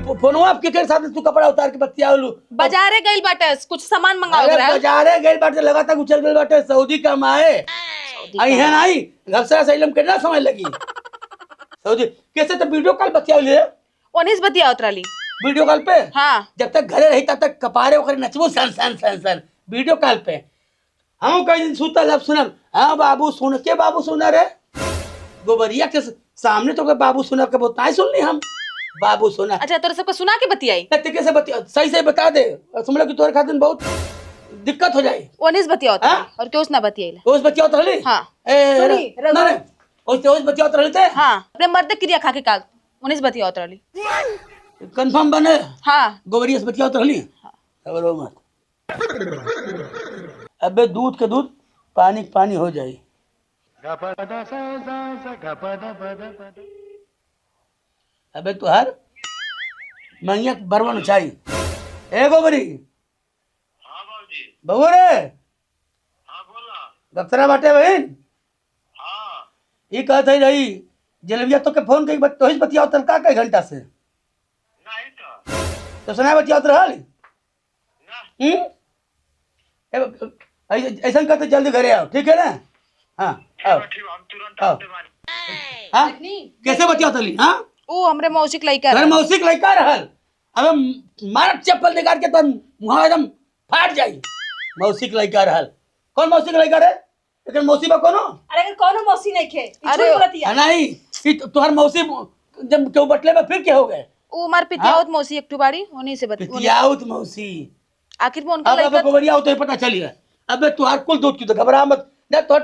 फोनवा आपके के साथ तू कपड़ा उतार के बतियावलू बाजारे गइल बाटे कुछ सामान मंगाओ अरे रहा बाजारे गइल बाटे लगातार उछल गइल बाटे सऊदी कमाए आई है नहीं घसरा सैलम कितना समय लगी सऊदी कैसे तो वीडियो कॉल बतियावले ओनिस बतिया उतरली वीडियो कॉल पे हाँ जब तक घरे रही तब तक कपारे ओकरे नचबो सन सन सन सन वीडियो कॉल पे हम कई दिन सुतल अब सुनम हाँ बाबू सुन के बाबू सुना रे गोबरिया के सामने तो बाबू सुना के बताए सुनली हम बाबू सुना अच्छा तोरे सबको सुना के बतियाई तरीके से बतिया सही से बता दे समझ कि तोरे खातिर बहुत दिक्कत हो जाए ओनिस बतिया उतरली हाँ? और क्यों ना बतियाइला ओस बतिया रहली हाँ ना ना ओस बतिया रहली थे हाँ अपने मर्द क्रिया खा के काग ओनिस बतिया उतरली कंफर्म बने हाँ गोबरिया से बतिया रहली खबर हो मत अबे दूध के दूध पानी के पानी हो जाए अबे तुहार मंगिया बरवन चाहिए ए गोबरी हाँ बाबूजी बबू रे हाँ बोला दफ्तरा बाटे बहन हाँ ये कहत है रही जलेबिया तो के फोन कई तो ही बतियाओ तल का कई घंटा से नहीं तो सुना बतियाओ रहल ना ऐसा कहते जल्दी घरे आओ ठीक है ना हाँ आओ ठीक हम तुरंत आओ आते बानी हाँ कैसे बतियाओ तली हाँ ओ हमरे मौसिक लइका घर मौसिक लड़का रहल अबे मारत चप्पल निकाल के तो मुँह एकदम फाट जाई मौसिक लड़का रहल कौन मौसिक लड़का रे लेकिन मौसी बा कोनो अरे अगर कोनो मौसी नहीं खे अरे, नहीं ई तुहार मौसी जब क्यों बटले में फिर क्या हो गए ओ मार पितियाउत मौसी एकटू बाड़ी ओनी से बतिया पितियाउत मौसी आखिर में उनका अब लइका गोबरिया हो तो पता चली है अबे तुहार कुल दूध की तो घबरा मत ना तो